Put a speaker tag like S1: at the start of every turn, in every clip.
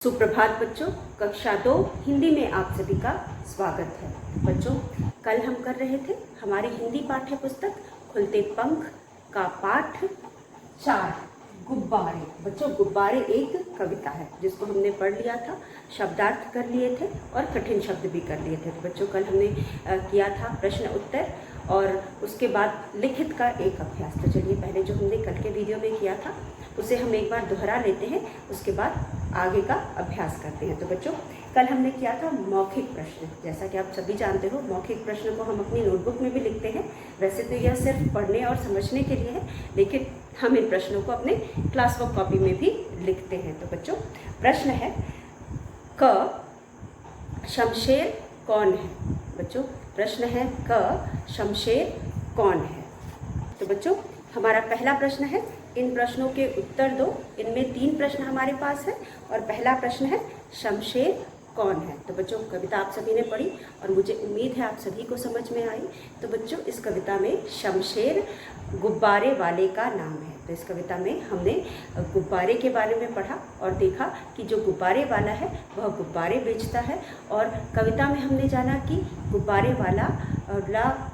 S1: सुप्रभात बच्चों, कक्षा 2 हिंदी में आप सभी का स्वागत है। बच्चों, कल हम कर रहे थे हमारी हिंदी पाठ्य पुस्तक खुलते पंख का पाठ 4 गुब्बारे। बच्चों, गुब्बारे एक कविता है जिसको हमने पढ़ लिया था, शब्दार्थ कर लिए थे और कठिन शब्द भी कर लिए थे। तो बच्चों, कल हमने किया था प्रश्न उत्तर और उसके बाद लिखित का एक अभ्यास। तो चलिए, पहले जो हमने कल के वीडियो में किया था उसे हम एक बार दोहरा लेते हैं, उसके बाद आगे का अभ्यास करते हैं। तो बच्चों, कल हमने किया था मौखिक प्रश्न। जैसा कि आप सभी जानते हो, मौखिक प्रश्न को हम अपनी नोटबुक में भी लिखते हैं। वैसे तो यह सिर्फ पढ़ने और समझने के लिए है, लेकिन हम इन प्रश्नों को अपने क्लास वर्क कॉपी में भी लिखते हैं। तो बच्चों, प्रश्न है क शमशेर कौन है। बच्चों, प्रश्न है क शमशेर कौन है। तो बच्चों, हमारा पहला प्रश्न है, इन प्रश्नों के उत्तर दो। इनमें 3 प्रश्न हमारे पास है और पहला प्रश्न है शमशेर कौन है। तो बच्चों, कविता आप सभी ने पढ़ी और मुझे उम्मीद है आप सभी को समझ में आई। तो बच्चों, इस कविता में शमशेर गुब्बारे वाले का नाम है। तो इस कविता में हमने गुब्बारे के बारे में पढ़ा और देखा कि जो गुब्बारे वाला है वह गुब्बारे बेचता है। और कविता में हमने जाना कि गुब्बारे वाला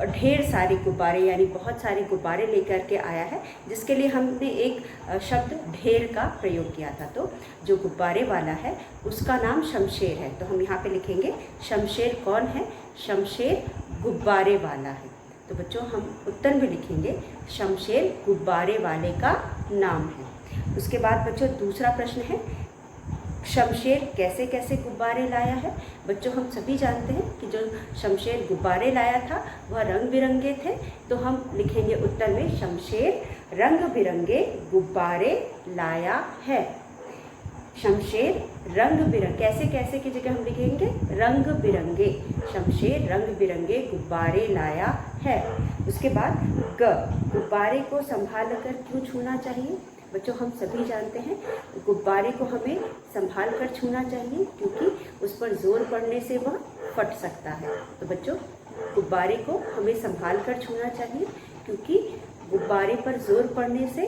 S1: ढेर सारे गुब्बारे यानी बहुत सारे गुब्बारे लेकर के आया है, जिसके लिए हमने एक शब्द ढेर का प्रयोग किया था। तो जो गुब्बारे वाला है उसका नाम शमशेर है। तो हम यहाँ पे लिखेंगे शमशेर कौन है, शमशेर गुब्बारे वाला है। तो बच्चों, हम उत्तर में लिखेंगे शमशेर गुब्बारे वाले का नाम है। उसके बाद बच्चों, दूसरा प्रश्न है शमशेर कैसे कैसे गुब्बारे लाया है। बच्चों, हम सभी जानते हैं कि जो शमशेर गुब्बारे लाया था वह रंग बिरंगे थे। तो हम लिखेंगे उत्तर में शमशेर रंग बिरंगे गुब्बारे लाया है। शमशेर रंग बिरंगे, कैसे कैसे की जगह हम लिखेंगे रंग बिरंगे। शमशेर रंग बिरंगे गुब्बारे लाया है। उसके बाद ग गुब्बारे को संभाल कर क्यों छूना चाहिए। बच्चों, हम सभी जानते हैं गुब्बारे को हमें संभाल कर छूना चाहिए क्योंकि उस पर जोर पड़ने से वह फट सकता है। तो बच्चों, गुब्बारे को हमें संभाल कर छूना चाहिए क्योंकि गुब्बारे पर जोर पड़ने से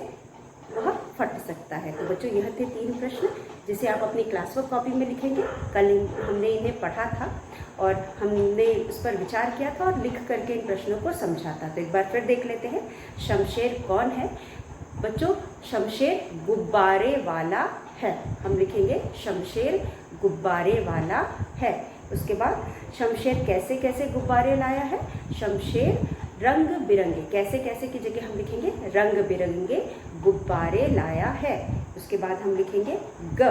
S1: वह फट सकता है। तो बच्चों, यह थे 3 प्रश्न जिसे आप अपनी क्लास वर्क कॉपी में लिखेंगे। कल हमने इन्हें पढ़ा था और हमने उस पर विचार किया था और लिख करके इन प्रश्नों को समझा था। तो एक बार फिर देख लेते हैं, शमशेर कौन है। बच्चों, शमशेर गुब्बारे वाला है। हम लिखेंगे शमशेर गुब्बारे वाला है। उसके बाद शमशेर कैसे कैसे गुब्बारे लाया है। शमशेर रंग बिरंगे, कैसे कैसे की जगह हम लिखेंगे रंग बिरंगे गुब्बारे लाया है। उसके बाद हम लिखेंगे ग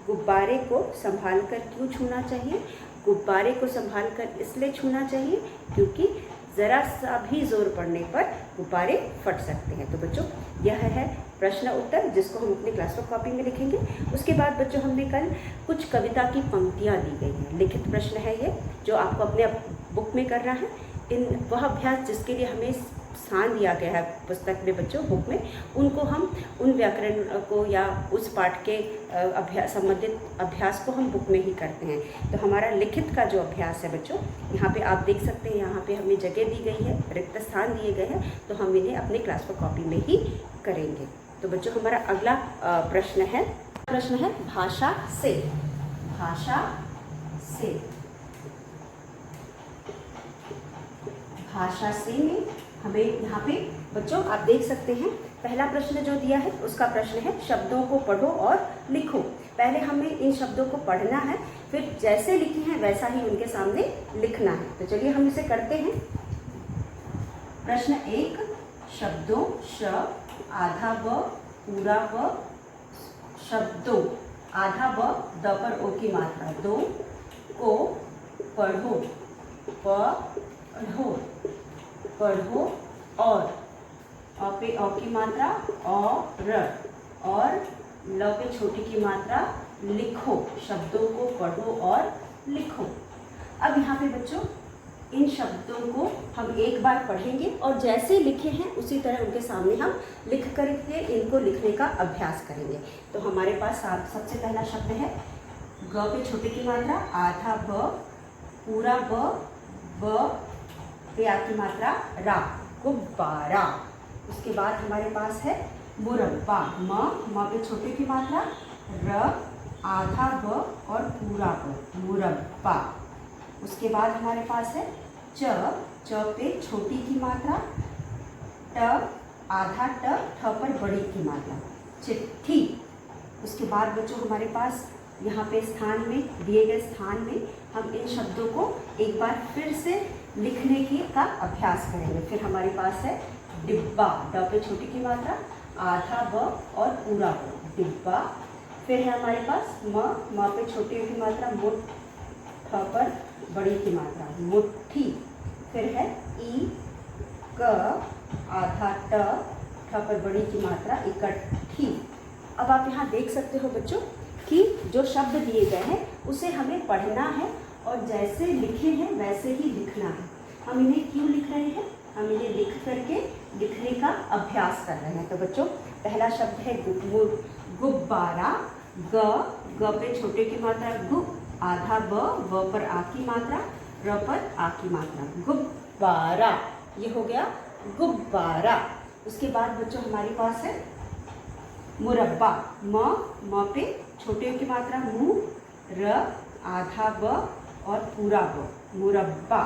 S1: गुब्बारे को संभाल कर क्यों छूना चाहिए। गुब्बारे को संभाल कर इसलिए छूना चाहिए क्योंकि ज़रा सा भी जोर पड़ने पर गुब्बारे फट सकते हैं। तो बच्चों, यह है प्रश्न उत्तर जिसको हम अपनी क्लास वर्क कॉपी में लिखेंगे। उसके बाद बच्चों, हमने कल कुछ कविता की पंक्तियाँ दी गई हैं। लिखित प्रश्न है ये, जो आपको अपने बुक में करना है। इन वह अभ्यास जिसके लिए हमें स्थान दिया गया है पुस्तक में बच्चों, बुक में, उनको हम उन व्याकरण को या उस पाठ के संबंधित अभ्यास को हम बुक में ही करते हैं। तो हमारा लिखित का जो अभ्यास है बच्चों, यहाँ पे आप देख सकते हैं, यहाँ पे हमें जगह दी गई है, रिक्त स्थान दिए गए हैं। तो हम इन्हें अपने क्लास वर्क कॉपी में ही करेंगे। तो बच्चों, हमारा अगला प्रश्न है भाषा से। भाषा से, भाषा से में हमें यहाँ पे बच्चों आप देख सकते हैं, पहला प्रश्न जो दिया है उसका प्रश्न है शब्दों को पढ़ो और लिखो। पहले हमें इन शब्दों को पढ़ना है, फिर जैसे लिखे हैं वैसा ही उनके सामने लिखना है। तो चलिए हम इसे करते हैं। प्रश्न 1, शब्दों श आधा ब पूरा ब शब्दों आधा ब द पर ओ की मात्रा दो को पढ़ो पढ़ो पढ़ो और अ पे अ की मात्रा और ल पे छोटी की मात्रा लिखो। शब्दों को पढ़ो और लिखो। अब यहाँ पे बच्चों, इन शब्दों को हम एक बार पढ़ेंगे और जैसे लिखे हैं उसी तरह उनके सामने हम लिख करके इनको लिखने का अभ्यास करेंगे। तो हमारे पास सबसे पहला शब्द है ग पे छोटी की मात्रा आधा ब पूरा ब पे आ की मात्रा रा गुब्बारा। उसके बाद हमारे पास है मुरब्बा, म पे छोटे की मात्रा र आधा ब और पूरा ब, मुरब्बा। उसके बाद हमारे पास है च, च पे छोटी की मात्रा, ट आधा ट, ठ पर बड़ी की मात्रा, चिट्ठी। उसके बाद बच्चों हमारे पास यहाँ पे स्थान में दिए गए स्थान में हम इन शब्दों को एक बार फिर से लिखने की का अभ्यास करेंगे। फिर हमारे पास है डिब्बा, ड पे छोटी की मात्रा, आधा ब और पूरा ब, डिब्बा। फिर है हमारे पास म पे छोटी की मात्रा, मुठ, ठ पर बड़ी की मात्रा, मुट्ठी। फिर है ई, क आधा ट, ठ पर बड़ी की मात्रा, इकट्ठी। अब आप यहाँ देख सकते हो बच्चों कि जो शब्द दिए गए हैं उसे हमें पढ़ना है और जैसे लिखे हैं वैसे ही लिखना है। हम इन्हें क्यों लिख रहे हैं? हम इन्हें लिख करके लिखने का अभ्यास कर रहे हैं। तो बच्चों पहला शब्द है गुब्बारा, ग पे छोटे की मात्रा, गु आधा ब पर आ की मात्रा, र पर आ की मात्रा, गुब्बारा। ये हो गया गुब्बारा। उसके बाद बच्चों हमारे पास है मुरब्बा, म पे छोटे की मात्रा, मु, र आधा ब और पूरा ब, मुरब्बा।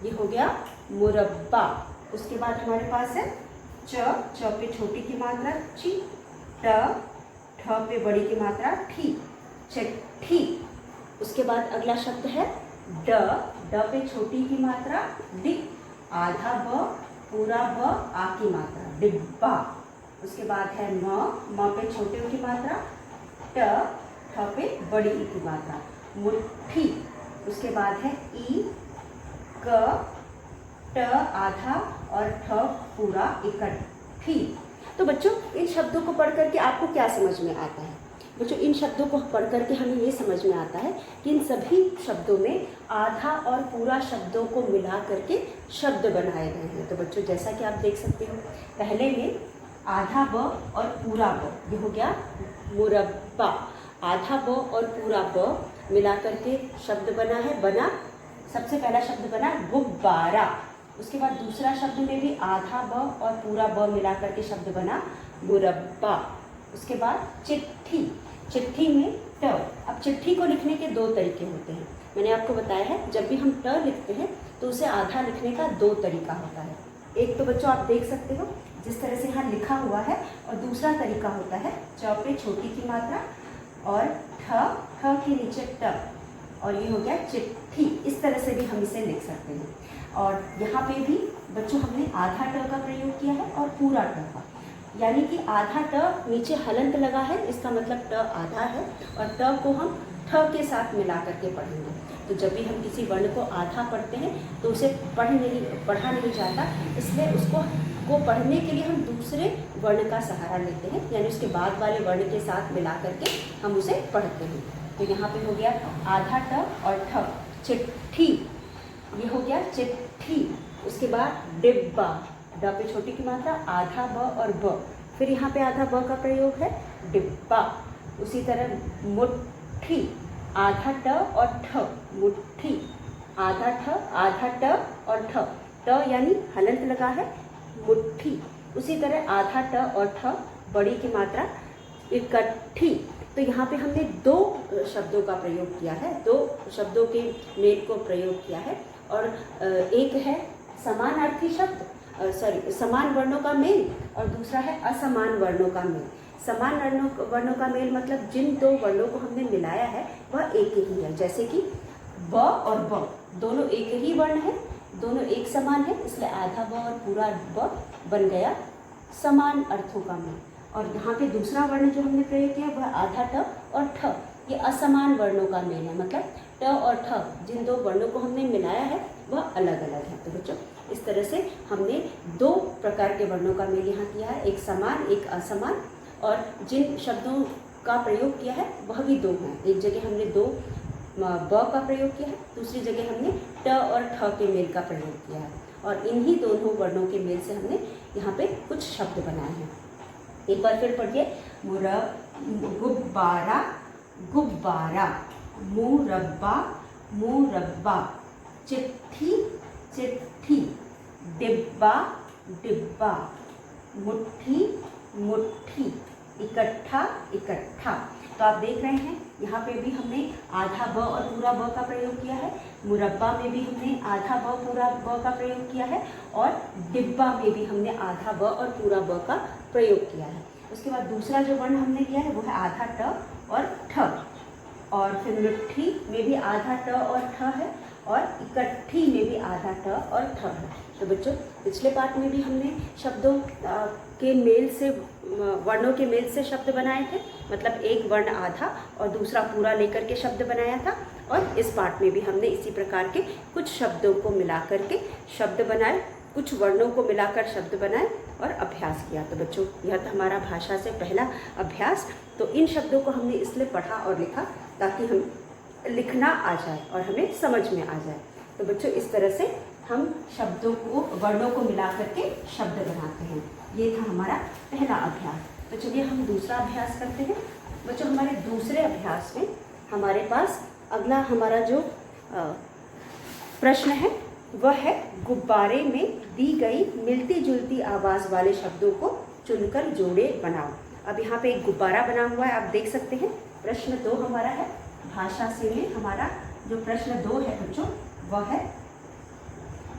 S1: ये हो गया मुरब्बा। उसके बाद हमारे पास है च पे छोटी की मात्रा, ची, ट, ठ पे बड़ी की मात्रा, ठी, चिट्ठी। उसके बाद अगला शब्द है ड पे छोटी की मात्रा, डि, आधा ब पूरा ब आ की मात्रा, डिब्बा। उसके बाद है म पे छोटे की मात्रा, ट, ठ पे बड़ी की मात्रा, मुट्ठी। उसके बाद है ई, क, ट आधा और ठ पूरा, इकट्ठी। तो बच्चों इन शब्दों को पढ़ करके आपको क्या समझ में आता है? बच्चों इन शब्दों को पढ़ करके हमें ये समझ में आता है कि इन सभी शब्दों में आधा और पूरा शब्दों को मिला करके शब्द बनाए गए हैं। तो बच्चों जैसा कि आप देख सकते हो पहले में आधा ब और पूरा ब, ये हो गया मुरब्बा। आधा ब और पूरा ब मिला करके शब्द बना है, बना सबसे पहला शब्द बना गुब्बारा। उसके बाद दूसरा शब्द में भी आधा ब और पूरा ब मिला करके शब्द बना मुरब्बा। उसके बाद चिट्ठी, चिट्ठी में ट। अब चिट्ठी को लिखने के दो तरीके होते हैं, मैंने आपको बताया है। जब भी हम ट लिखते हैं तो उसे आधा लिखने का दो तरीका होता है। एक तो बच्चों आप देख सकते हो जिस तरह से यहाँ लिखा हुआ है, और दूसरा तरीका होता है च पे छोटी की मात्रा और ठ के नीचे ट, और ये हो गया चिट्ठी। इस तरह से भी हम इसे लिख सकते हैं। और यहाँ पे भी बच्चों हमने आधा ट का प्रयोग किया है और पूरा ट का, यानी कि आधा ट नीचे हलंत लगा है, इसका मतलब ट आधा है, और ट को हम ठ के साथ मिला करके पढ़ेंगे। तो जब भी हम किसी वर्ण को आधा पढ़ते हैं तो उसे पढ़ा नहीं जाता, इसलिए उसको पढ़ने के लिए हम दूसरे वर्ण का सहारा लेते हैं, यानी उसके बाद वाले वर्ण के साथ मिला करके हम उसे पढ़ते हैं। तो यहाँ पे हो गया आधा ट और ठ, चिट्ठी। ये हो गया चिट्ठी। उसके बाद डिब्बा, ड पे छोटी की मात्रा, आधा ब और ब, फिर यहाँ पे आधा ब का प्रयोग है, डिब्बा। उसी तरह मुट्ठी, आधा ट और ठ, मुट्ठी, आधा ट और ठ, ट यानी हलंत लगा है, मुट्ठी। उसी तरह आधा ट और ठ बड़ी की मात्रा, इकट्ठी। तो यहाँ पे हमने दो शब्दों का प्रयोग किया है, दो शब्दों के मेल को प्रयोग किया है, और एक है समानार्थी शब्द, समान वर्णों का मेल, और दूसरा है असमान वर्णों का मेल। समान वर्णों का मेल मतलब जिन दो वर्णों को हमने मिलाया है वह एक ही है, जैसे कि ब और ब दोनों एक ही वर्ण है, दोनों एक समान है, इसलिए आधा ब और पूरा ब बन गया समान अर्थों का मेल। और यहाँ पे दूसरा वर्ण जो हमने प्रयोग किया वह आधा ट और ठ, ये असमान वर्णों का मेल है, मतलब ट और ठ जिन दो वर्णों को हमने मिलाया है वह अलग अलग है। तो बच्चों इस तरह से हमने दो प्रकार के वर्णों का मेल यहाँ किया है, एक समान एक असमान, और जिन शब्दों का प्रयोग किया है वह भी दो हैं। एक जगह हमने दो ब का प्रयोग किया है, दूसरी जगह हमने ट और ठ के मेल का प्रयोग किया है, और इन्हीं दोनों वर्णों के मेल से हमने यहाँ पे कुछ शब्द बनाए हैं। एक बार फिर पढ़िए, गुब्बारा, गुब्बारा, मुरब्बा, मुरब्बा, चिट्ठी, चिट्ठी, डिब्बा, डिब्बा, मुट्ठी, मुट्ठी, इकट्ठा, इकट्ठा। तो आप देख रहे हैं यहाँ पे भी हमने आधा ब और पूरा ब का प्रयोग किया है, मुरब्बा में भी हमने आधा ब पूरा ब का प्रयोग किया है, और डिब्बा में भी हमने आधा ब और पूरा ब का प्रयोग किया है। उसके बाद दूसरा जो वर्ण हमने लिया है वो है आधा ट और ठ, और फिर मिट्ठी में भी आधा ट और ठ है, और इकट्ठी में भी आधा ट और ठ है। तो बच्चों पिछले पाठ में भी हमने शब्दों के मेल से, वर्णों के मेल से शब्द बनाए थे, मतलब एक वर्ण आधा और दूसरा पूरा लेकर के शब्द बनाया था, और इस पाठ में भी हमने इसी प्रकार के कुछ शब्दों को मिलाकर के शब्द बनाए, कुछ वर्णों को मिलाकर शब्द बनाए और अभ्यास किया। तो बच्चों यह था हमारा भाषा से पहला अभ्यास। तो इन शब्दों को हमने इसलिए पढ़ा और लिखा ताकि हम लिखना आ जाए और हमें समझ में आ जाए। तो बच्चों इस तरह से हम शब्दों को, वर्णों को मिला करके शब्द बनाते हैं। ये था हमारा पहला अभ्यास। तो चलिए हम दूसरा अभ्यास करते हैं। बच्चों हमारे दूसरे अभ्यास में हमारे पास अगला हमारा जो प्रश्न है वह है गुब्बारे में दी गई मिलती जुलती आवाज़ वाले शब्दों को चुनकर जोड़े बनाओ। अब यहाँ पे एक गुब्बारा बना हुआ है, आप देख सकते हैं। प्रश्न 2 हमारा है, भाषा से में हमारा जो प्रश्न 2 है बच्चों वह है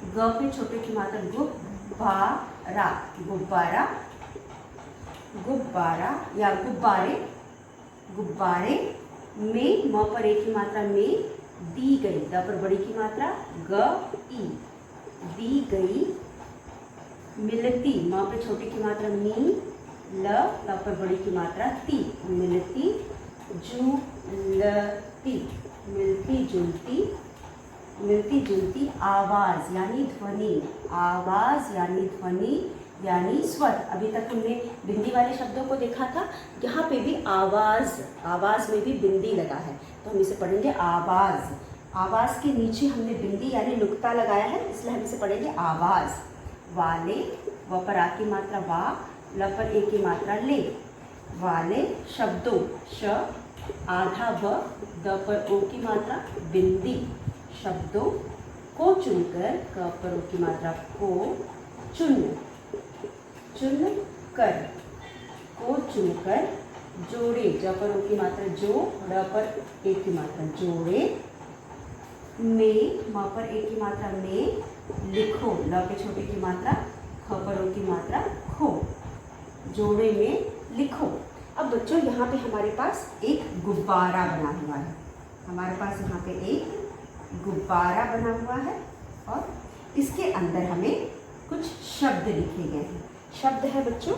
S1: ग पे छोटे की मात्रा गुब्बारा, गुब्बारा, गुब्बारा या गुब्बारे, गुब्बारे में म पर एक की मात्रा में, दी गई द पर बड़ी की मात्रा ग ई, दी गई मिलती म पे छोटी की मात्रा मी, ल पर बड़ी की मात्रा ती, मिलती जुलती, मिलती जुलती, मिलती जुलती आवाज़ यानी ध्वनि, आवाज़ यानी ध्वनि यानी स्वर। अभी तक हमने बिंदी वाले शब्दों को देखा था, यहाँ पे भी आवाज़, आवाज़ में भी बिंदी लगा है, तो हम इसे पढ़ेंगे आवाज़। आवाज़ के नीचे हमने बिंदी यानी नुक्ता लगाया है, इसलिए हम इसे पढ़ेंगे आवाज़। वाले व पर आ की मात्रा वा, ल पर ए की मात्रा ले, वाले शब्दों श, आधा ब, द पर ओ की मात्रा बिंदी, शब्दों को चुनकर, क पर ओ की मात्रा को, चुन, चुन कर, को चुनकर जोड़े, ज पर ओ की मात्रा जो, र पर ए की मात्रा जोड़े, में म पर ए की मात्रा में, लिखो, ल पे छोटे की मात्रा, ख पर ओ की मात्रा खो, जोड़े में लिखो। अब बच्चों यहाँ पे हमारे पास एक गुब्बारा बना हुआ है, हमारे पास यहाँ पे एक गुब्बारा बना हुआ है और इसके अंदर हमें कुछ शब्द लिखे गए हैं। शब्द है बच्चों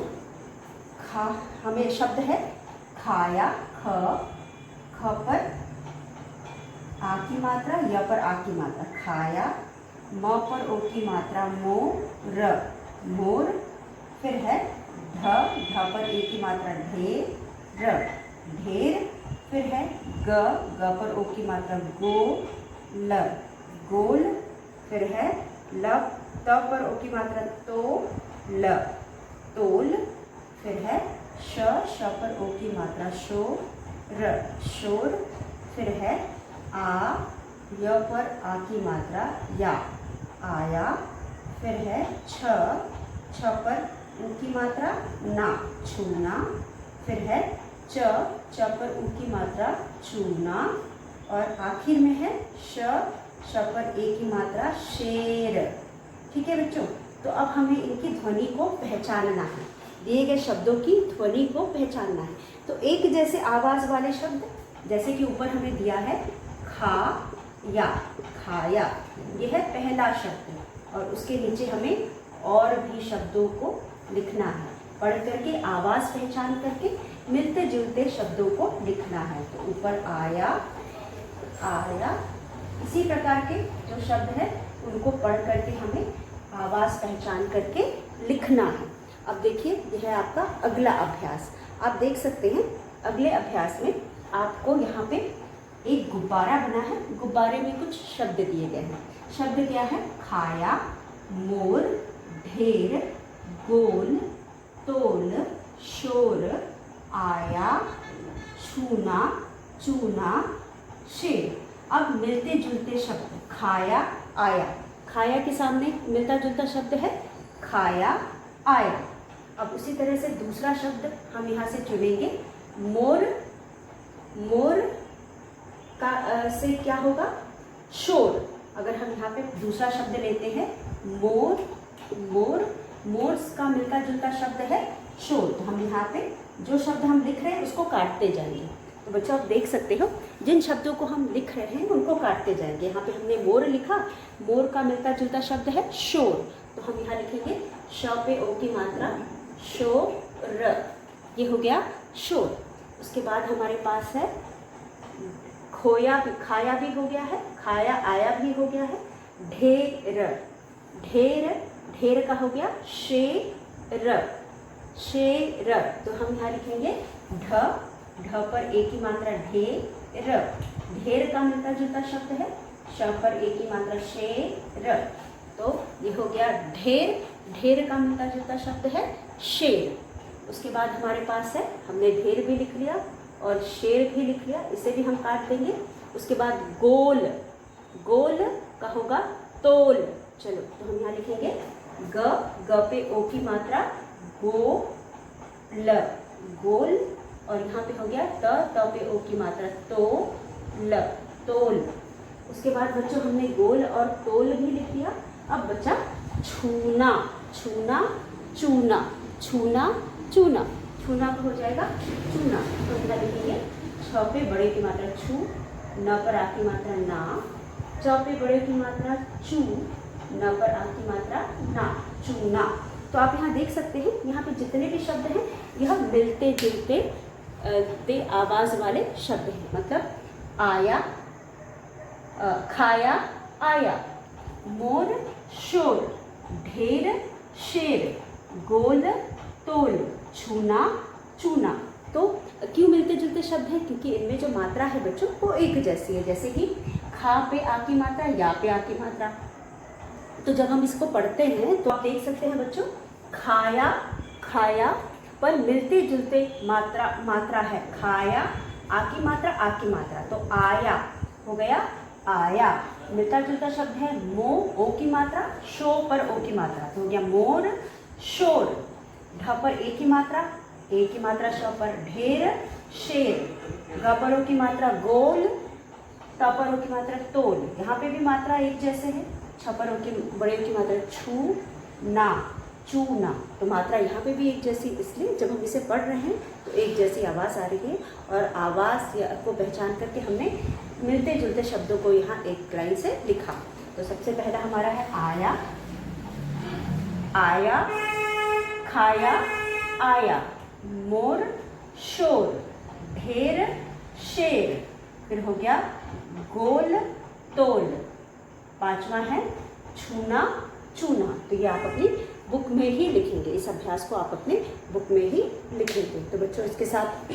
S1: खा, हमें शब्द है खाया, ख, ख पर आ की मात्रा, य पर आ की मात्रा खाया, म पर ओ की मात्रा मो, र, मोर, फिर है ढ, ढ पर ए की मात्रा ढेर, र, ढेर, फिर है ग, ग पर ओ की मात्रा गो, ल, गोल, फिर है ल, त पर ओ की मात्रा तो, ल, तोल, फिर है श, श पर ओ की मात्रा शो, र, शोर, फिर है आ, य पर आ की मात्रा या, आया, फिर है छ, छ पर उ की मात्रा ना, छूना, फिर है च, च पर उ की मात्रा चूना, और आखिर में है श, श पर ए की मात्रा शेर। ठीक है बच्चों, तो अब हमें इनकी ध्वनि को पहचानना है, दिए गए शब्दों की ध्वनि को पहचानना है। तो एक जैसे आवाज़ वाले शब्द, जैसे कि ऊपर हमें दिया है खा या, खाया, यह है पहला शब्द, और उसके नीचे हमें और भी शब्दों को लिखना है, पढ़ करके आवाज़ पहचान करके मिलते जुलते शब्दों को लिखना है। तो ऊपर आया, आया, इसी प्रकार के जो शब्द है उनको पढ़ करके हमें आवाज़ पहचान करके लिखना है। अब देखिए यह है आपका अगला अभ्यास। आप देख सकते हैं अगले अभ्यास में आपको यहाँ पे एक गुब्बारा बना है, गुब्बारे में कुछ शब्द दिए गए हैं। शब्द क्या है? खाया, मोर, ढेर, गोल, तोल, शोर, आया, छूना, चूना, शेर। अब मिलते जुलते शब्द खाया, आया। खाया के सामने मिलता जुलता शब्द है खाया, आया। अब उसी तरह से दूसरा शब्द हम यहाँ से चुनेंगे मोर, मोर का से क्या होगा, शोर। अगर हम यहाँ पे दूसरा शब्द लेते हैं मोर, मोर, मोर का मिलता जुलता शब्द है शोर। तो हम यहाँ पे जो शब्द हम लिख रहे हैं उसको काटते जाएंगे। तो बच्चों आप देख सकते हो जिन शब्दों को हम लिख रहे हैं उनको काटते जाएंगे। यहाँ पे हमने मोर लिखा, मोर का मिलता जुलता शब्द है शोर, तो हम यहाँ लिखेंगे श पे ओ की मात्रा, शोर, ये हो गया शोर। उसके बाद हमारे पास है खोया भी, खाया भी हो गया है, खाया आया भी हो गया है, ढेर, ढेर, ढेर का हो गया शेर, शेर। तो हम यहाँ लिखेंगे ढ, ढ पर ए की मात्रा ढेर, ढेर का मिलता जुलता शब्द है श पर ए की मात्रा शेर, तो ये हो गया ढेर, ढेर का मिलता जुलता शब्द है शेर। उसके बाद हमारे पास है, हमने ढेर भी लिख लिया और शेर भी लिख लिया, इसे भी हम काट देंगे। उसके बाद गोल, गोल का होगा तोल। चलो तो हम यहाँ लिखेंगे ग, ग पे ओ की मात्रा गो ल, गोल, और यहाँ पे हो गया त पे ओ की मात्रा तो ल, तोल। उसके बाद बच्चों हमने गोल और तोल भी लिख लिया। अब बच्चा छूना, छूना, चूना, छूना, चूना, छूना का हो जाएगा चूना। तो हम लिखेंगे छ पे बड़े की मात्रा छू, न पर आ की मात्रा ना, च पे बड़े की मात्रा चू, न पर आ की मात्रा ना, चूना। तो आप यहाँ देख सकते हैं यहाँ पे जितने भी शब्द हैं यह मिलते जुलते ते आवाज़ वाले शब्द हैं। मतलब आया, खाया, आया, मोर, शोर, ढेर, शेर, गोल, तोल, छूना, चूना। तो क्यों मिलते जुलते शब्द हैं? क्योंकि इनमें जो मात्रा है बच्चों वो एक जैसी है। जैसे कि खा पे आ की मात्रा, या पे आ की मात्रा। तो जब हम इसको पढ़ते हैं तो आप देख सकते हैं बच्चों खाया, खाया पर मिलते जुलते मात्रा है, खाया आ की मात्रा, आ की मात्रा। तो आया हो गया आया, मिलता जुलता शब्द है मो, ओ की मात्रा, शो पर ओ की मात्रा, तो हो गया मोर, शोर। ढ पर ए की मात्रा, ए की मात्रा श पर ढेर, शेर। ग पर ओ की मात्रा गोल, त पर ओ की मात्रा तोल। यहाँ पे भी मात्रा एक जैसे है। छ पर ओ की बड़े ओ की मात्रा छू, ना, चूना। तो मात्रा यहाँ पे भी एक जैसी, इसलिए जब हम इसे पढ़ रहे हैं तो एक जैसी आवाज़ आ रही है। और आवाज़ को पहचान करके हमने मिलते जुलते शब्दों को यहाँ एक लाइन से लिखा। तो सबसे पहला हमारा है आया, आया, खाया, आया, मोर, शोर, ढेर, शेर। फिर हो गया गोल, तोल। पांचवा है छूना, चूना। तो ये आप अपनी बुक में ही लिखेंगे, इस अभ्यास को आप अपने बुक में ही लिखेंगे। तो बच्चों इसके साथ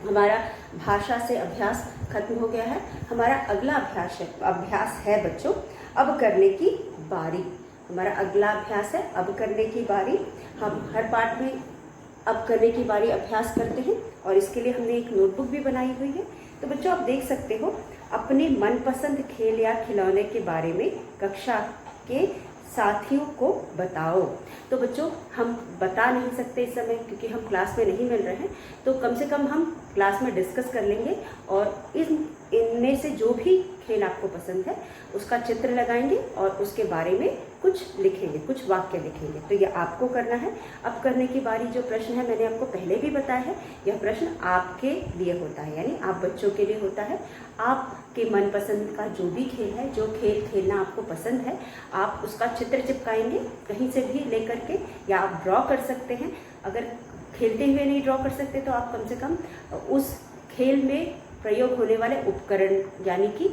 S1: हमारा भाषा से अभ्यास खत्म हो गया है। हमारा अगला अभ्यास है बच्चों अब करने की बारी। हमारा अगला अभ्यास है अब करने की बारी। हम हर पाठ में अब करने की बारी अभ्यास करते हैं और इसके लिए हमने एक नोटबुक भी बनाई हुई है। तो बच्चों आप देख सकते हो अपने मनपसंद खेल या खिलौने के बारे में कक्षा के साथियों को बताओ। तो बच्चों हम बता नहीं सकते इस समय क्योंकि हम क्लास में नहीं मिल रहे हैं, तो कम से कम हम क्लास में डिस्कस कर लेंगे और इनमें से जो भी खेल आपको पसंद है उसका चित्र लगाएंगे और उसके बारे में कुछ लिखेंगे, कुछ वाक्य लिखेंगे। तो ये आपको करना है। अब करने की बारी जो प्रश्न है मैंने आपको पहले भी बताया है, यह प्रश्न आपके लिए होता है, यानी आप बच्चों के लिए होता है। आपके मनपसंद का जो भी खेल है, जो खेल खेलना आपको पसंद है, आप उसका चित्र चिपकाएंगे कहीं से भी लेकर के, या आप ड्रॉ कर सकते हैं। अगर खेलते हुए नहीं ड्रॉ कर सकते तो आप कम से कम उस खेल में प्रयोग होने वाले उपकरण यानी कि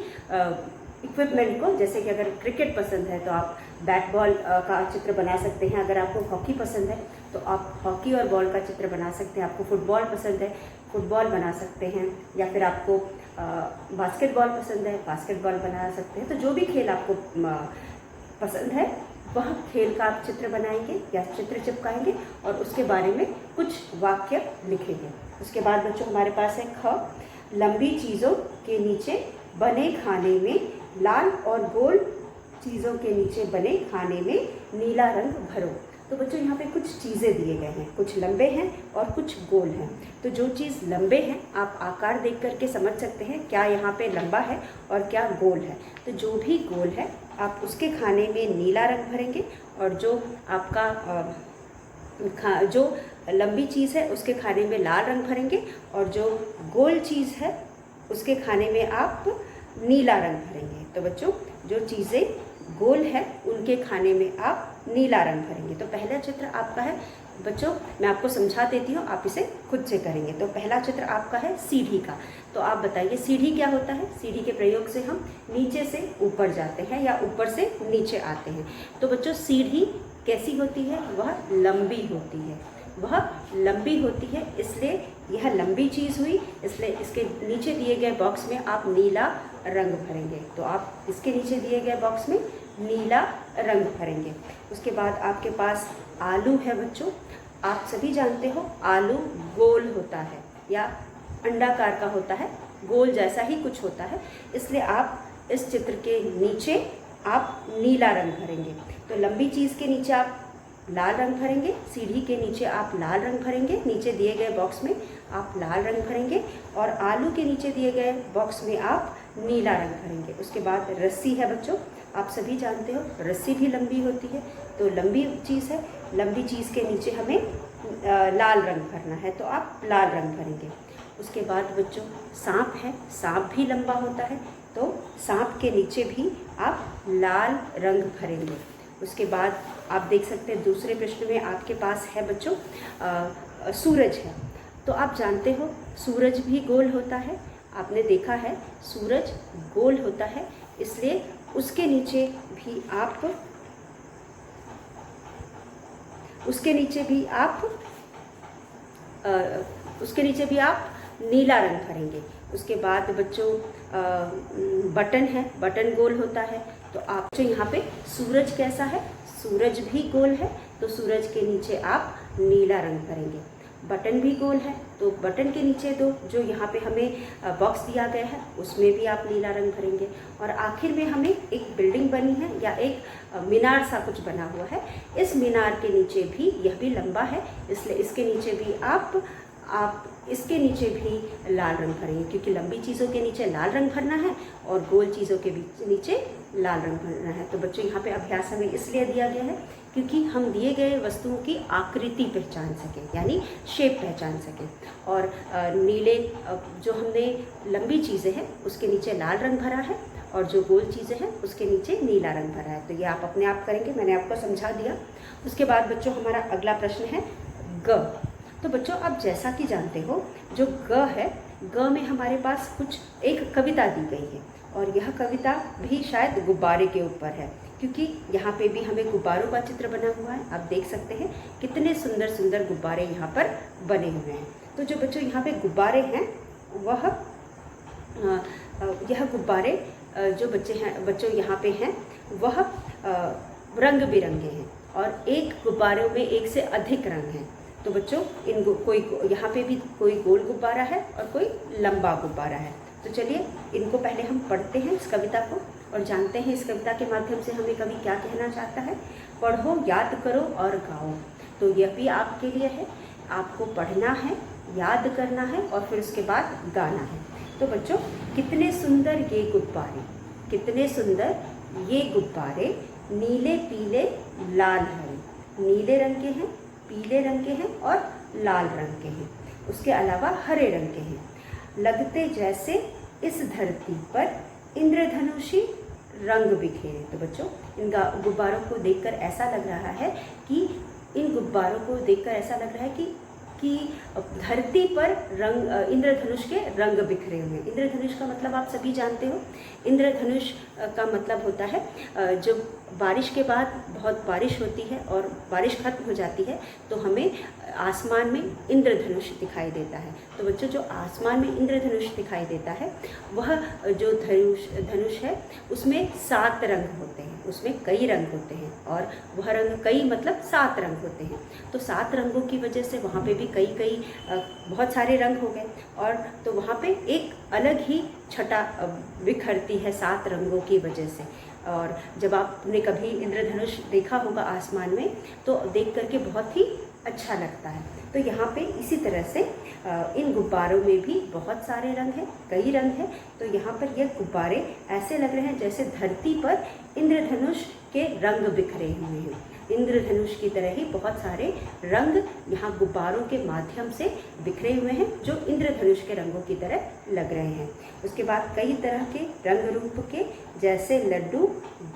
S1: इक्विपमेंट को, जैसे कि अगर क्रिकेट पसंद है तो आप बैट बॉल का चित्र बना सकते हैं। अगर आपको हॉकी पसंद है तो आप हॉकी और बॉल का चित्र बना सकते हैं। आपको फुटबॉल पसंद है, फुटबॉल बना सकते हैं। या फिर आपको बास्केटबॉल पसंद है, बास्केटबॉल बना सकते हैं। तो जो भी खेल आपको पसंद है वह खेल का आप चित्र बनाएंगे या चित्र चिपकाएंगे और उसके बारे में कुछ वाक्य लिखेंगे। उसके बाद बच्चों हमारे पास है ख, लंबी चीज़ों के नीचे बने खाने में लाल और गोल चीज़ों के नीचे बने खाने में नीला रंग भरो। तो बच्चों यहाँ पे कुछ चीज़ें दिए गए हैं, कुछ लंबे हैं और कुछ गोल हैं। तो जो चीज़ लंबे हैं आप आकार देख करके समझ सकते हैं क्या यहाँ पे लंबा है और क्या गोल है। तो जो भी गोल है आप उसके खाने में नीला रंग भरेंगे, और जो आपका जो लंबी चीज़ है उसके खाने में लाल रंग भरेंगे, और जो गोल चीज़ है उसके खाने में आप नीला रंग भरेंगे। तो बच्चों जो चीज़ें गोल है उनके खाने में आप नीला रंग भरेंगे। तो पहला चित्र आपका है बच्चों, मैं आपको समझा देती हूँ, आप इसे खुद से करेंगे। तो पहला चित्र आपका है सीढ़ी का। तो आप बताइए सीढ़ी क्या होता है। सीढ़ी के प्रयोग से हम नीचे से ऊपर जाते हैं या ऊपर से नीचे आते हैं। तो बच्चों सीढ़ी कैसी होती है, वह लंबी होती है, वह लंबी होती है, इसलिए यह लंबी चीज़ हुई, इसलिए इसके नीचे दिए गए बॉक्स में आप नीला रंग भरेंगे। तो आप इसके नीचे दिए गए बॉक्स में नीला रंग भरेंगे। उसके बाद आपके पास आलू है बच्चों। आप सभी जानते हो आलू गोल होता है या अंडाकार का होता है, गोल जैसा ही कुछ होता है, इसलिए आप इस चित्र के नीचे आप नीला रंग भरेंगे। तो लंबी चीज़ के नीचे आप लाल रंग भरेंगे, सीढ़ी के नीचे आप लाल रंग भरेंगे, नीचे दिए गए बॉक्स में आप लाल रंग भरेंगे, और आलू के नीचे दिए गए बॉक्स में आप नीला रंग भरेंगे। उसके बाद रस्सी है बच्चों, आप सभी जानते हो रस्सी भी लंबी होती है, तो लंबी चीज़ है, लंबी चीज़ के नीचे हमें लाल रंग भरना है, तो आप लाल रंग भरेंगे। उसके बाद बच्चों सांप है, सांप भी लंबा होता है, तो सांप के नीचे भी आप लाल रंग भरेंगे। उसके बाद आप देख सकते हैं दूसरे प्रश्न में आपके पास है बच्चों सूरज है। तो आप जानते हो सूरज भी गोल होता है, आपने देखा है सूरज गोल होता है, इसलिए उसके नीचे भी आप नीला रंग भरेंगे। उसके बाद बच्चों बटन है, बटन गोल होता है, तो आप जो यहाँ पे सूरज कैसा है, सूरज भी गोल है, तो सूरज के नीचे आप नीला रंग भरेंगे। बटन भी गोल है, तो बटन के नीचे तो जो यहाँ पे हमें बॉक्स दिया गया है उसमें भी आप नीला रंग भरेंगे। और आखिर में हमें एक बिल्डिंग बनी है या एक मीनार सा कुछ बना हुआ है, इस मीनार के नीचे भी यह भी लंबा है, इसलिए इसके नीचे भी आप इसके नीचे भी लाल रंग भरेंगे, क्योंकि लंबी चीज़ों के नीचे लाल रंग भरना है और गोल चीज़ों के नीचे लाल रंग भरना है। तो बच्चों यहाँ पे अभ्यास हमें इसलिए दिया गया है क्योंकि हम दिए गए वस्तुओं की आकृति पहचान सकें, यानी शेप पहचान सकें। और नीले जो हमने लंबी चीज़ें हैं उसके नीचे लाल रंग भरा है, और जो गोल चीज़ें हैं उसके नीचे नीला रंग भरा है। तो ये आप अपने आप करेंगे, मैंने आपको समझा दिया। उसके बाद बच्चों हमारा अगला प्रश्न है ग। तो बच्चों आप जैसा कि जानते हो जो ग है, ग में हमारे पास कुछ एक कविता दी गई है, और यह कविता भी शायद गुब्बारे के ऊपर है, क्योंकि यहाँ पे भी हमें गुब्बारों का चित्र बना हुआ है। आप देख सकते हैं कितने सुंदर सुंदर गुब्बारे यहाँ पर बने हुए हैं। तो जो बच्चों यहाँ पे गुब्बारे हैं वह यह गुब्बारे जो बच्चों यहाँ पे हैं वह रंग बिरंगे हैं, और एक गुब्बारों में एक से अधिक रंग हैं। तो बच्चों कोई यहाँ पे भी कोई गोल गुब्बारा है और कोई लंबा गुब्बारा है। तो चलिए इनको पहले हम पढ़ते हैं इस कविता को, और जानते हैं इस कविता के माध्यम से हमें कवि क्या कहना चाहता है। पढ़ो, याद करो और गाओ। तो यह भी आपके लिए है, आपको पढ़ना है, याद करना है और फिर उसके बाद गाना है। तो बच्चों कितने सुंदर ये गुब्बारे, कितने सुंदर ये गुब्बारे, नीले पीले लाल हरे, नीले रंग के हैं, पीले रंग के हैं और लाल रंग के हैं, उसके अलावा हरे रंग के हैं। लगते जैसे इस धरती पर इंद्रधनुषी रंग बिखेरे। तो बच्चों इन गुब्बारों को देखकर ऐसा लग रहा है कि धरती पर इंद्रधनुष के रंग बिखरे हुए हैं। इंद्रधनुष का मतलब आप सभी जानते हो, इंद्रधनुष का मतलब होता है जब बारिश के बाद बहुत बारिश होती है और बारिश खत्म हो जाती है तो हमें आसमान में इंद्रधनुष दिखाई देता है। तो बच्चों जो आसमान में इंद्रधनुष दिखाई देता है वह जो धनुष है उसमें 7 रंग होते हैं, उसमें कई रंग होते हैं, और वह रंग कई मतलब 7 रंग होते हैं। तो 7 रंगों की वजह से वहाँ पे भी कई बहुत सारे रंग हो गए, और तो वहाँ पे एक अलग ही छटा बिखरती है 7 रंगों की वजह से। और जब आपने कभी इंद्रधनुष देखा होगा आसमान में तो देख करके बहुत ही अच्छा लगता है। तो यहाँ पे इसी तरह से इन गुब्बारों में भी बहुत सारे रंग हैं, कई रंग हैं। तो यहाँ पर ये गुब्बारे ऐसे लग रहे हैं जैसे धरती पर इंद्रधनुष के रंग बिखरे हुए हैं। इंद्रधनुष की तरह ही बहुत सारे रंग यहाँ गुब्बारों के माध्यम से बिखरे हुए हैं जो इंद्रधनुष के रंगों की तरह लग रहे हैं। उसके बाद कई तरह के रंग रूप के जैसे लड्डू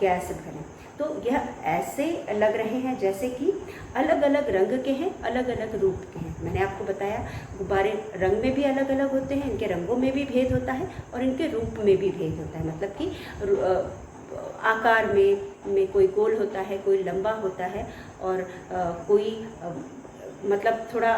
S1: गैस भरे, तो यह ऐसे लग रहे हैं जैसे कि अलग अलग रंग के हैं, अलग अलग रूप के हैं। मैंने आपको बताया गुब्बारे रंग में भी अलग अलग होते हैं, इनके रंगों में भी भेद होता है और इनके रूप में भी भेद होता है। मतलब कि आकार में कोई गोल होता है, कोई लंबा होता है और कोई मतलब थोड़ा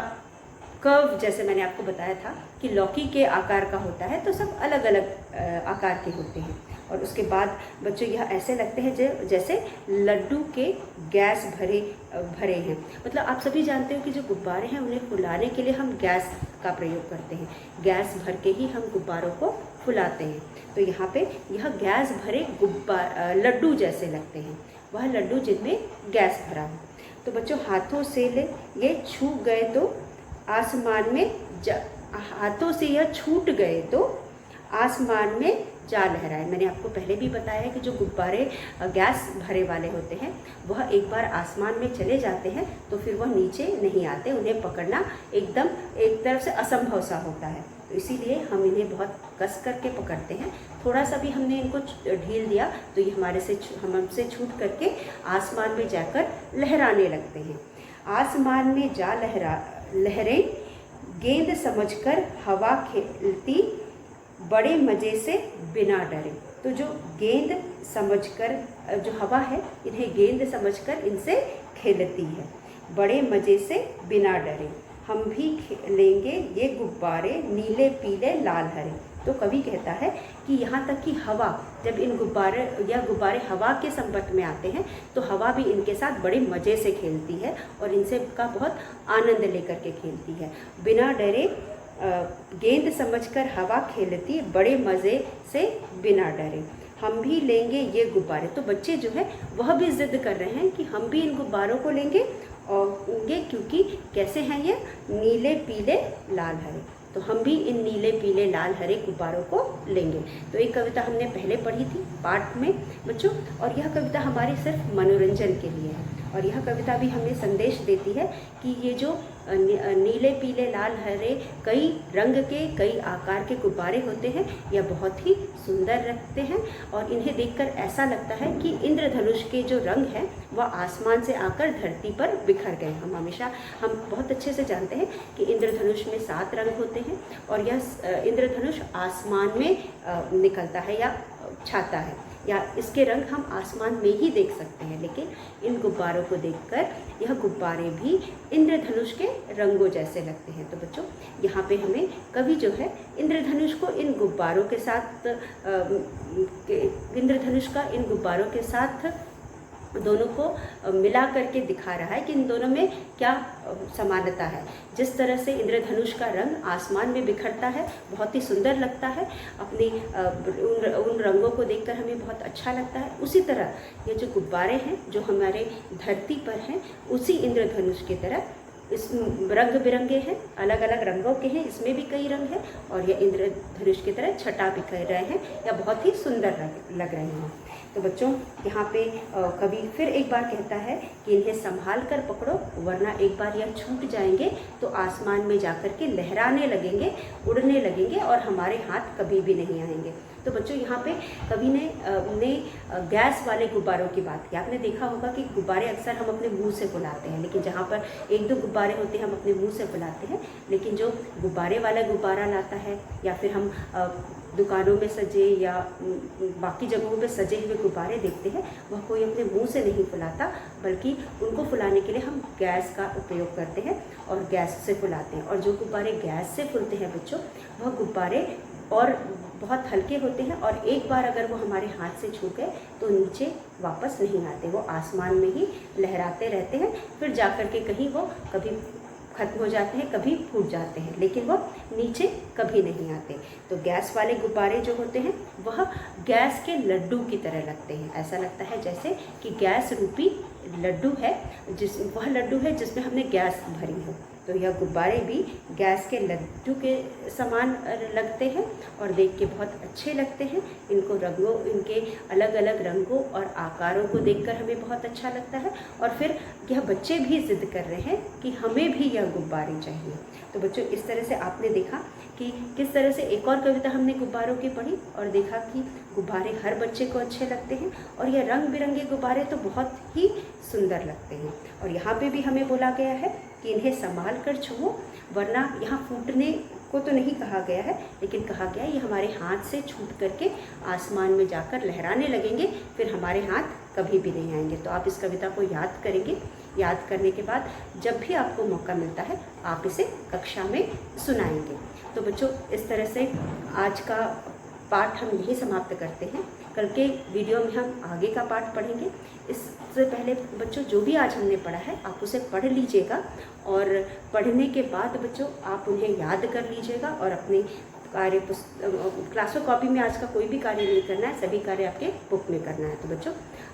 S1: कर्व, जैसे मैंने आपको बताया था कि लौकी के आकार का होता है, तो सब अलग अलग आकार के होते हैं। और उसके बाद बच्चों यह ऐसे लगते हैं जैसे लड्डू के गैस भरे हैं। मतलब आप सभी जानते हो कि जो गुब्बारे हैं उन्हें फुलाने के लिए हम गैस का प्रयोग करते हैं, गैस भर के ही हम गुब्बारों को फुलाते हैं। तो यहाँ पे यह गैस भरे लड्डू जैसे लगते हैं, वह लड्डू जिनमें गैस भरा हो। तो बच्चों हाथों से ये छू गए तो आसमान में हाथों से यह छूट गए तो आसमान में जा लहराए। मैंने आपको पहले भी बताया है कि जो गुब्बारे गैस भरे वाले होते हैं वह एक बार आसमान में चले जाते हैं तो फिर वह नीचे नहीं आते, उन्हें पकड़ना एकदम एक तरफ से असंभव सा होता है। तो इसीलिए हम इन्हें बहुत कस करके पकड़ते हैं। थोड़ा सा भी हमने इनको ढील दिया तो ये हमसे छूट करके आसमान में जाकर लहराने लगते हैं। आसमान में जा लहरें गेंद समझकर हवा खेलती बड़े मज़े से बिना डरे। तो जो गेंद समझकर, जो हवा है इन्हें गेंद समझकर इनसे खेलती है बड़े मज़े से बिना डरे। हम भी खेलेंगे ये गुब्बारे नीले पीले लाल हरे। तो कवि कहता है कि यहाँ तक कि हवा, जब इन गुब्बारे हवा के संपर्क में आते हैं तो हवा भी इनके साथ बड़े मज़े से खेलती है और इनसे का बहुत आनंद लेकर के खेलती है। बिना डरे गेंद समझकर हवा खेलती बड़े मज़े से बिना डरे। हम भी लेंगे ये गुब्बारे। तो बच्चे जो है वह भी ज़िद कर रहे हैं कि हम भी इन गुब्बारों को लेंगे क्योंकि कैसे हैं ये, नीले पीले लाल हरे। तो हम भी इन नीले पीले लाल हरे गुब्बारों को लेंगे। तो एक कविता हमने पहले पढ़ी थी पाठ में बच्चों, और यह कविता हमारे सिर्फ मनोरंजन के लिए है। और यह कविता भी हमें संदेश देती है कि ये जो नीले पीले लाल हरे कई रंग के कई आकार के गुब्बारे होते हैं, यह बहुत ही सुंदर लगते हैं और इन्हें देखकर ऐसा लगता है कि इंद्रधनुष के जो रंग हैं वह आसमान से आकर धरती पर बिखर गए। हम बहुत अच्छे से जानते हैं कि इंद्रधनुष में 7 रंग होते हैं और यह इंद्रधनुष आसमान में निकलता है या छाता है, या इसके रंग हम आसमान में ही देख सकते हैं। लेकिन इन गुब्बारों को देखकर यह गुब्बारे भी इंद्रधनुष के रंगों जैसे लगते हैं। तो बच्चों यहाँ पे हमें कवि जो है इंद्रधनुष को इन गुब्बारों के साथ दोनों को मिला करके दिखा रहा है कि इन दोनों में क्या समानता है। जिस तरह से इंद्रधनुष का रंग आसमान में बिखरता है, बहुत ही सुंदर लगता है, अपनी उन रंगों को देखकर हमें बहुत अच्छा लगता है, उसी तरह ये जो गुब्बारे हैं जो हमारे धरती पर हैं उसी इंद्रधनुष की तरह इस रंग बिरंगे हैं, अलग अलग रंगों के हैं, इसमें भी कई रंग हैं और यह इंद्रधनुष की तरह छटा बिखर रहे हैं या बहुत ही सुंदर लग रहे हैं। तो बच्चों यहाँ पे कवि फिर एक बार कहता है कि इन्हें संभाल कर पकड़ो वरना एक बार यह छूट जाएंगे तो आसमान में जाकर के लहराने लगेंगे, उड़ने लगेंगे और हमारे हाथ कभी भी नहीं आएंगे। तो बच्चों यहाँ पे कवि ने गैस वाले गुब्बारों की बात की। आपने देखा होगा कि गुब्बारे अक्सर हम अपने मुंह से फुलाते हैं, लेकिन जहाँ पर 1-2 गुब्बारे होते हैं हम अपने मुंह से फुलाते हैं, लेकिन जो गुब्बारे वाला गुब्बारा लाता है या फिर हम दुकानों में सजे या बाकी जगहों पे सजे हुए गुब्बारे देखते हैं, वह कोई अपने मुंह से नहीं फुलाता, बल्कि उनको फुलाने के लिए हम गैस का उपयोग करते हैं और गैस से फुलाते हैं। और जो गुब्बारे गैस से फुलते हैं बच्चों, वह गुब्बारे और बहुत हल्के होते हैं और एक बार अगर वो हमारे हाथ से छू गए तो नीचे वापस नहीं आते, वो आसमान में ही लहराते रहते हैं, फिर जाकर के कहीं वो कभी ख़त्म हो जाते हैं, कभी फूट जाते हैं, लेकिन वो नीचे कभी नहीं आते। तो गैस वाले गुब्बारे जो होते हैं वह गैस के लड्डू की तरह लगते हैं। ऐसा लगता है जैसे कि गैस रूपी लड्डू है, वह लड्डू है जिसमें हमने गैस भरी हो। तो यह गुब्बारे भी गैस के लड्डू के समान लगते हैं और देख के बहुत अच्छे लगते हैं। इनके अलग अलग रंगों और आकारों को देखकर हमें बहुत अच्छा लगता है। और फिर यह बच्चे भी ज़िद कर रहे हैं कि हमें भी यह गुब्बारे चाहिए। तो बच्चों, इस तरह से आपने देखा कि किस तरह से एक और कविता हमने गुब्बारों की पढ़ी और देखा कि गुब्बारे हर बच्चे को अच्छे लगते हैं और यह रंग बिरंगे गुब्बारे तो बहुत ही सुंदर लगते हैं। और यहाँ पे भी हमें बोला गया है कि इन्हें संभाल कर छुओ, वरना यहाँ फूटने को तो नहीं कहा गया है, लेकिन कहा गया है ये हमारे हाथ से छूट करके आसमान में जाकर लहराने लगेंगे, फिर हमारे हाथ कभी भी नहीं आएंगे। तो आप इस कविता को याद करेंगे। याद करने के बाद जब भी आपको मौका मिलता है आप इसे कक्षा में सुनाएंगे। तो बच्चों, इस तरह से आज का पाठ हम यही समाप्त करते हैं। कल के वीडियो में हम आगे का पाठ पढ़ेंगे। इससे पहले बच्चों, जो भी आज हमने पढ़ा है आप उसे पढ़ लीजिएगा और पढ़ने के बाद बच्चों आप उन्हें याद कर लीजिएगा और अपने क्लासों कॉपी में आज का कोई भी कार्य नहीं करना है, सभी कार्य आपके बुक में करना है। तो बच्चों,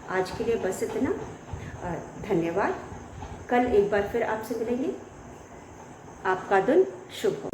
S1: आज के लिए बस इतना। धन्यवाद। कल एक बार फिर आपसे मिलेंगे। आपका दिन शुभ हो।